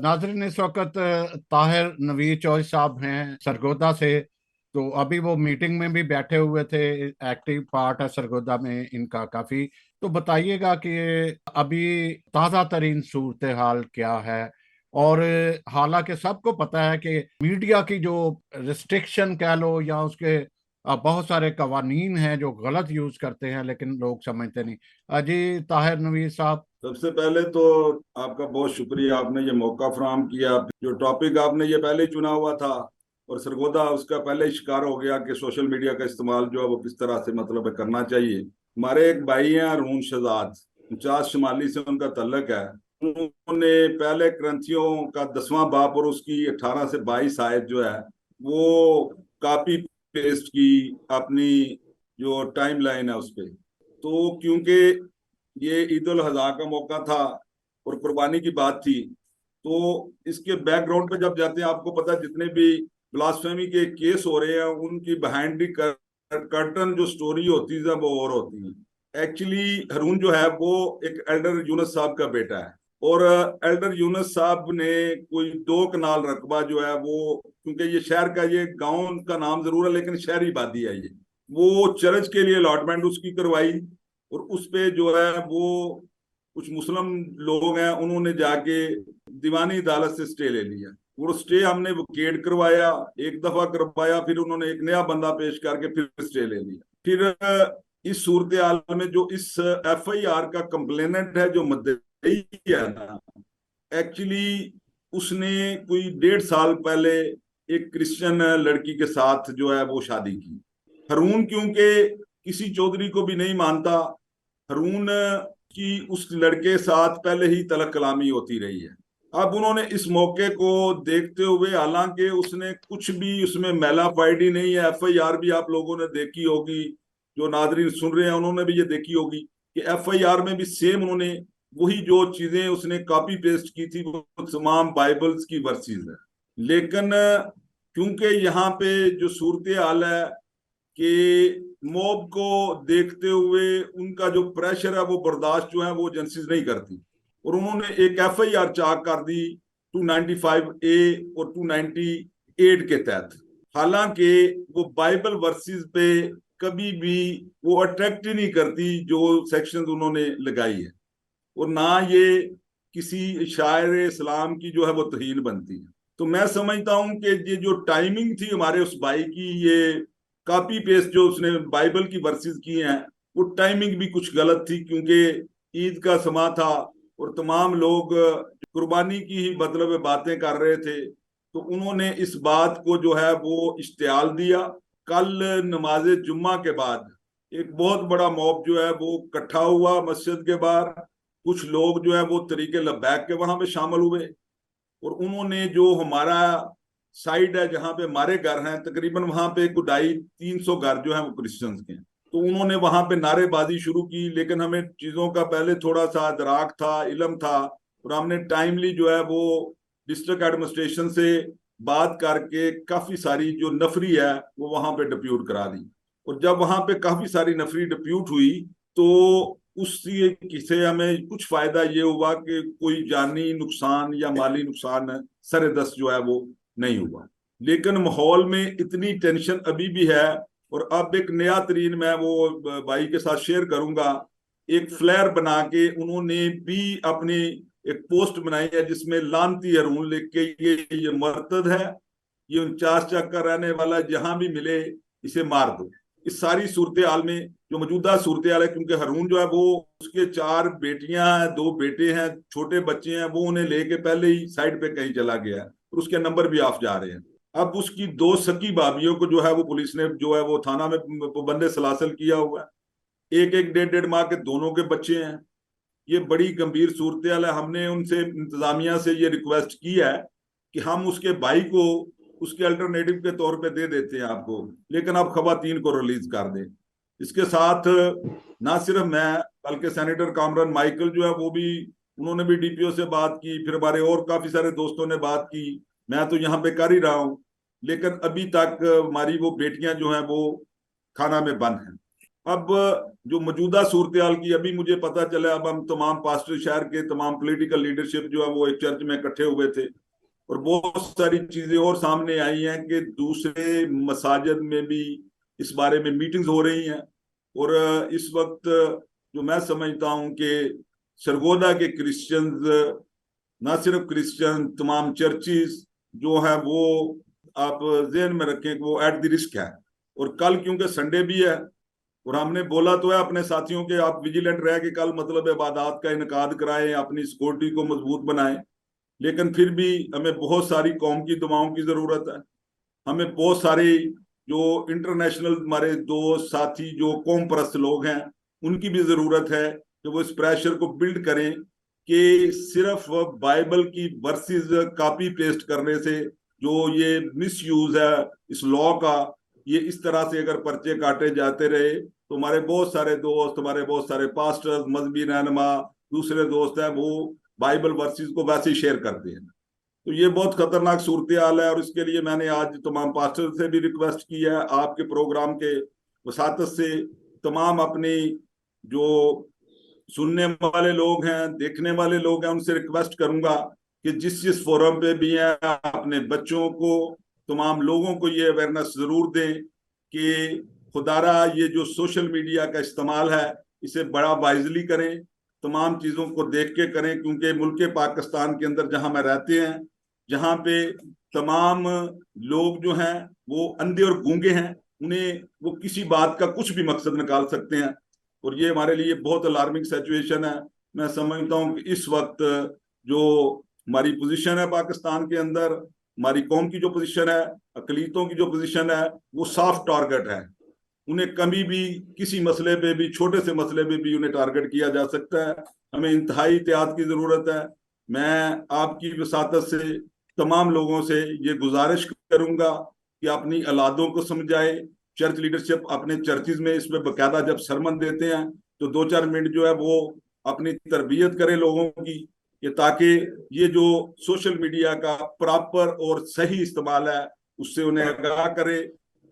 नाजरीन, इस वक्त ताहिर नवीद चौधरी साहब हैं सरगोदा से। तो अभी वो मीटिंग में भी बैठे हुए थे। एक्टिव पार्ट है सरगोदा में इनका काफी। तो बताइएगा कि अभी ताज़ा तरीन सूरत हाल क्या है। और हालांकि सबको पता है कि मीडिया की जो रिस्ट्रिक्शन कह लो या उसके बहुत सारे कवानीन हैं जो गलत यूज करते हैं, लेकिन लोग समझते नहीं। जी ताहिर नवीद साहब। सबसे पहले तो आपका बहुत शुक्रिया, आपने ये मौका फराहम किया। जो टॉपिक आपने ये पहले ही चुना हुआ था और सरगोदा उसका पहले ही शिकार हो गया कि सोशल मीडिया का इस्तेमाल जो है वो किस तरह से मतलब है करना चाहिए। हमारे एक भाई हैं अरुण शहजाद, 49 शुमाली से उनका तल्लक है। उन्होंने पहले ग्रंथियों का 10वां बाब और उसकी 18 से 22 आयत जो है वो कॉपी पेस्ट की अपनी जो टाइम लाइन है उस पे। तो क्योंकि ये ईद उल अजहा का मौका था और कुर्बानी की बात थी, तो इसके बैकग्राउंड पे जब जाते हैं आपको पता है जितने भी ब्लास्फेमी के केस हो रहे हैं उनकी बिहाइंड दी कर्टन जो स्टोरी होती है वो और होती है। एक्चुअली हरून जो है वो एक एल्डर यूनस साहब का बेटा है। और एल्डर यूनस साहब ने कोई 2 कनाल रकबा जो है वो, क्योंकि ये शहर का, ये गांव का नाम जरूर है लेकिन शहरी बादी है ये, वो चर्च के लिए अलॉटमेंट उसकी करवाई। और उस पे जो है वो कुछ मुस्लिम लोग हैं, उन्होंने जाके दीवानी अदालत से स्टे ले लिया। वो स्टे हमने वकेट करवाया, 1 दफा करवाया, फिर उन्होंने एक नया बंदा पेश करके फिर स्टे ले लिया। फिर इस सूरत हाल में जो इस FIR का कंप्लेनेंट है जो मद्दई है ना, एक्चुअली उसने कोई 1.5 साल पहले एक क्रिश्चियन लड़की के साथ जो है वो शादी की। हरून क्योंकि किसी चौधरी को भी नहीं मानता, हरून की उस लड़के साथ पहले ही तलक कलामी होती रही है। अब उन्होंने इस मौके को देखते हुए, हालांकि उसने कुछ भी उसमें मैला फाइडी नहीं है, FIR भी आप लोगों ने देखी होगी, जो नादरीन सुन रहे हैं उन्होंने भी ये देखी होगी कि FIR में भी सेम उन्होंने वही जो चीजें उसने कॉपी पेस्ट की थी वो तमाम बाइबल्स की वर्सेस है। लेकिन क्योंकि यहाँ पे जो सूरत हाल है कि मॉब को देखते हुए उनका जो प्रेशर है वो बर्दाश्त जो है वो एजेंसीज नहीं करती, और उन्होंने एक FIR चाक कर दी 295A और 298 के तहत। हालांकि वो बाइबल वर्सेस पे कभी भी वो अट्रैक्ट ही नहीं करती जो सेक्शन उन्होंने लगाई है, और ना ये किसी शायर इस्लाम की जो है वो तहीन बनती है। तो मैं समझता हूं कि ये जो टाइमिंग थी हमारे उस भाई की, ये कॉपी पेस्ट जो उसने बाइबल की वर्सेस की हैं, वो टाइमिंग भी कुछ गलत थी, क्योंकि ईद का समा था और तमाम लोग कुर्बानी की ही मतलब बातें कर रहे थे। तो उन्होंने इस बात को जो है वो इश्तियाल दिया। कल नमाज जुम्मा के बाद एक बहुत बड़ा मॉब जो है वो इकट्ठा हुआ मस्जिद के बाहर। कुछ लोग जो है वो तरीके लब्बैक के वहां पे शामिल हुए, और उन्होंने जो हमारा साइड है जहाँ पे हमारे घर हैं, तकरीबन वहां पे कुछ 250-300 घर जो है वो क्रिश्चियंस के हैं। तो उन्होंने वहां पे नारेबाजी शुरू की, लेकिन हमें चीजों का पहले थोड़ा सा अदराक था, इल्म था, और हमने टाइमली जो है वो डिस्ट्रिक्ट एडमिनिस्ट्रेशन से बात करके काफी सारी जो नफरी है वो वहां पे डिप्यूट करा ली। और जब वहां पे काफी सारी नफरी डिप्यूट हुई तो उससे से हमें कुछ फायदा ये हुआ कि कोई जानी नुकसान या माली नुकसान सरेदस्त जो है वो नहीं हुआ। लेकिन माहौल में इतनी टेंशन अभी भी है। और अब एक नया तरीन मैं वो भाई के साथ शेयर करूंगा। एक फ्लेयर बना के उन्होंने भी अपनी एक पोस्ट बनाई है जिसमें लानती हरून लिख के, ये मर्तद है, ये 49 का रहने वाला, जहां भी मिले इसे मार दो। इस सारी सूरत हाल में जो मौजूदा सूरत हाल है, क्योंकि हरून जो है वो, उसके 4 बेटियां हैं, 2 बेटे हैं, छोटे बच्चे हैं, वो उन्हें लेके पहले ही साइड पे कहीं चला गया है और उसके नंबर भी ऑफ जा रहे हैं। अब उसकी 2 सकी भाभियों को जो है वो पुलिस ने जो है वो थाना में बंदे सलासल किया हुआ है। एक एक 1.5-1.5 माह के दोनों के बच्चे हैं। ये बड़ी गंभीर सूरत हाल है। हमने उनसे, इंतजामिया से ये रिक्वेस्ट की है कि हम उसके भाई को उसके अल्टरनेटिव के तौर पे दे देते हैं आपको, लेकिन आप खवातीन को रिलीज कर दें। इसके साथ ना सिर्फ मैं बल्कि सेनेटर कामरान माइकल जो है वो भी, उन्होंने भी DPO से बात की, फिर हमारे और काफी सारे दोस्तों ने बात की। मैं तो यहाँ पे कर ही रहा हूँ, लेकिन अभी तक हमारी वो बेटियां जो हैं वो खाना में बंद हैं। अब जो मौजूदा सूरत हाल की अभी मुझे पता चला, अब हम तमाम पास्टर शहर के तमाम पॉलिटिकल लीडरशिप जो है वो एक चर्च में इकट्ठे हुए थे, और बहुत सारी चीजें और सामने आई हैं कि दूसरे मसाजिद में भी इस बारे में मीटिंग्स हो रही हैं। और इस वक्त जो मैं समझता हूं कि सरगोदा के क्रिश्चियंस, ना सिर्फ क्रिश्चियन, तमाम चर्चिस जो है वो आप जहन में रखें कि वो एट द रिस्क है। और कल क्योंकि संडे भी है, और हमने बोला तो है अपने साथियों के आप विजिलेंट रहे कि कल मतलब इबादत का इनकाद कराएं, अपनी सिक्योरिटी को मजबूत बनाएं, लेकिन फिर भी हमें बहुत सारी कौम की दुआओं की जरूरत है। हमें बहुत सारे जो इंटरनेशनल हमारे दोस्त साथी जो कौम परस्त लोग हैं उनकी भी जरूरत है कि वो इस प्रेशर को बिल्ड करें कि सिर्फ बाइबल की वर्सेस कॉपी पेस्ट करने से जो ये मिस यूज है इस लॉ का, ये इस तरह से अगर पर्चे काटे जाते रहे तो हमारे बहुत सारे दोस्त, हमारे बहुत सारे पास्टर्स, मजहबी रहनुमा, दूसरे दोस्त हैं, वो बाइबल वर्सेस को वैसे ही शेयर करते हैं। तो ये बहुत खतरनाक सूरत हाल है, और इसके लिए मैंने आज तमाम पास्टर से भी रिक्वेस्ट की है, आपके प्रोग्राम के वसातत से तमाम अपनी जो सुनने वाले लोग हैं, देखने वाले लोग हैं, उनसे रिक्वेस्ट करूंगा कि जिस जिस फोरम पे भी हैं अपने बच्चों को, तमाम लोगों को ये अवेयरनेस जरूर दें कि खुदारा ये जो सोशल मीडिया का इस्तेमाल है इसे बड़ा वाइजली करें, तमाम चीजों को देख के करें, क्योंकि मुल्क पाकिस्तान के अंदर जहां मैं रहते हैं, जहां पे तमाम लोग जो हैं वो अंधे और गूंगे हैं, उन्हें वो किसी बात का कुछ भी मकसद निकाल सकते हैं, और ये हमारे लिए बहुत अलार्मिंग सिचुएशन है। मैं समझता हूँ कि इस वक्त जो हमारी पोजीशन है पाकिस्तान के अंदर, हमारी कौम की जो पोजीशन है, अकलीतों की जो पोजीशन है, वो साफ टारगेट है। उन्हें कभी भी किसी मसले पे भी, छोटे से मसले पे भी उन्हें टारगेट किया जा सकता है। हमें इंतहाई एहतियात की जरूरत है। मैं आपकी वसातत से तमाम लोगों से ये गुजारिश करूंगा कि अपनी औलादों को समझाए। चर्च लीडरशिप अपने चर्चिज में इसमें बकायदा जब सरमन देते हैं तो 2-4 मिनट जो है वो अपनी तरबियत करें लोगों की, कि ताकि ये जो सोशल मीडिया का प्रॉपर और सही इस्तेमाल है उससे उन्हें आगाह करें।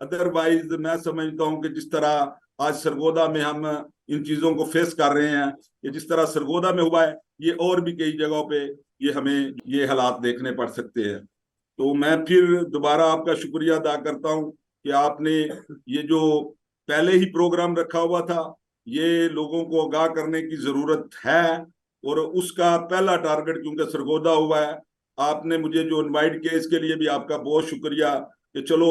अदरवाइज मैं समझता हूं कि जिस तरह आज सरगोदा में हम इन चीजों को फेस कर रहे हैं, ये जिस तरह सरगोदा में हुआ है, ये और भी कई जगहों पे ये हमें ये हालात देखने पड़ सकते हैं। तो मैं फिर दोबारा आपका शुक्रिया अदा करता हूं कि आपने ये जो पहले ही प्रोग्राम रखा हुआ था, ये लोगों को आगाह करने की जरूरत है, और उसका पहला टारगेट क्योंकि सरगोदा हुआ है, आपने मुझे जो इनवाइट किया इसके लिए भी आपका बहुत शुक्रिया कि चलो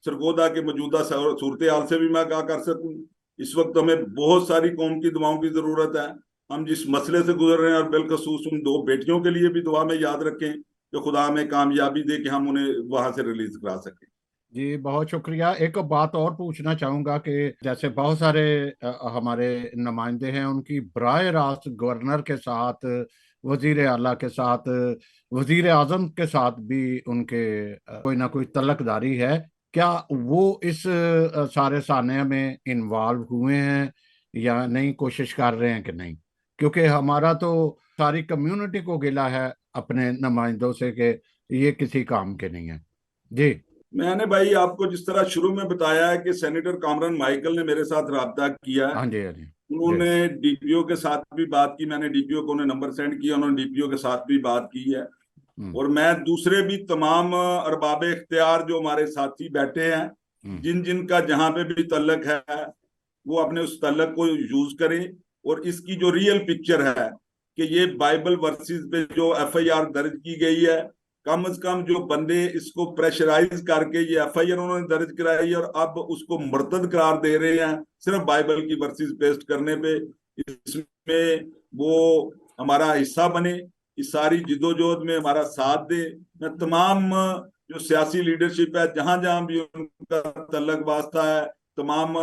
सरगोदा के मौजूदा सूरत हाल से भी मैं आगाह कर सकूं। इस वक्त हमें बहुत सारी कौम की दुआओं की जरूरत है। हम जिस मसले से गुजर रहे हैं, और बिलखसूस उन 2 बेटियों के लिए भी दुआ में याद रखें कि खुदा हमें कामयाबी दे कि हम उन्हें वहां से रिलीज करा सकें। जी बहुत शुक्रिया। एक बात और पूछना चाहूंगा कि जैसे बहुत सारे हमारे नुमाइंदे हैं, उनकी बराह रास्त गवर्नर के साथ, वजीर आला के साथ, वजीर आजम के साथ भी उनके कोई ना कोई तलकदारी है। क्या वो इस सारे साने में इन्वॉल्व हुए हैं या नहीं, कोशिश कर रहे हैं कि नहीं? क्योंकि हमारा तो सारी कम्युनिटी को गिला है अपने नुमाइंदों से कि ये किसी काम के नहीं है। जी। मैंने भाई आपको जिस तरह शुरू में बताया है कि सेनेटर कामरान माइकल ने मेरे साथ राब्ता किया है। हाँ जी, हाँ जी। जी। उन्होंने डीपीओ के साथ भी बात की, मैंने डीपीओ को उन्हें नंबर सेंड किया, उन्होंने डीपीओ के साथ भी बात की है। हम्म। और मैं दूसरे भी तमाम अरबाब इख्तियार जो हमारे साथी बैठे हैं, हम्म। जिन जिन का जहां पे भी तल्लक है, वो अपने उस तल्लक को यूज करें, और इसकी जो रियल पिक्चर है कि ये बाइबल वर्सेस पे जो एफआईआर दर्ज की गई है, कम से कम जो बंदे इसको प्रेशराइज करके ये एफआईआर उन्होंने दर्ज कराई और अब उसको मुर्तद करार दे रहे हैं सिर्फ बाइबल की वर्सेस पेस्ट करने पे, इसमें वो हमारा हिस्सा बने, इस सारी जिदोजहद में हमारा साथ दे। मैं तमाम जो सियासी लीडरशिप है जहां जहां भी उनका तल्लक वास्ता है, तमाम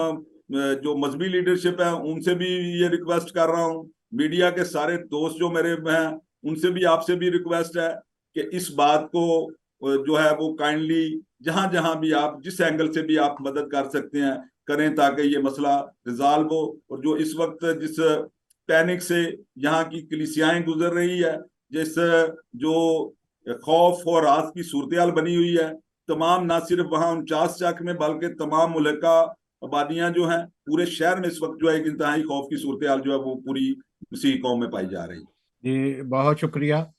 जो मजहबी लीडरशिप है उनसे भी ये रिक्वेस्ट कर रहा हूँ, मीडिया के सारे दोस्त जो मेरे हैं उनसे भी, आपसे भी रिक्वेस्ट है कि इस बात को जो है वो काइंडली जहां जहां भी आप जिस एंगल से भी आप मदद कर सकते हैं करें, ताकि ये मसला रिजॉल्व हो। और जो इस वक्त जिस पैनिक से यहाँ की कलीसियाएं गुजर रही है, जिस जो खौफ और रात की सूरत हाल बनी हुई है, तमाम ना सिर्फ वहाँ 49 चक में बल्कि तमाम मुल्का आबादियां जो हैं पूरे शहर में इस वक्त जो है एक इंतहाई खौफ की सूरत हाल जो है वो पूरी उसी कौम में पाई जा रही है। जी बहुत शुक्रिया।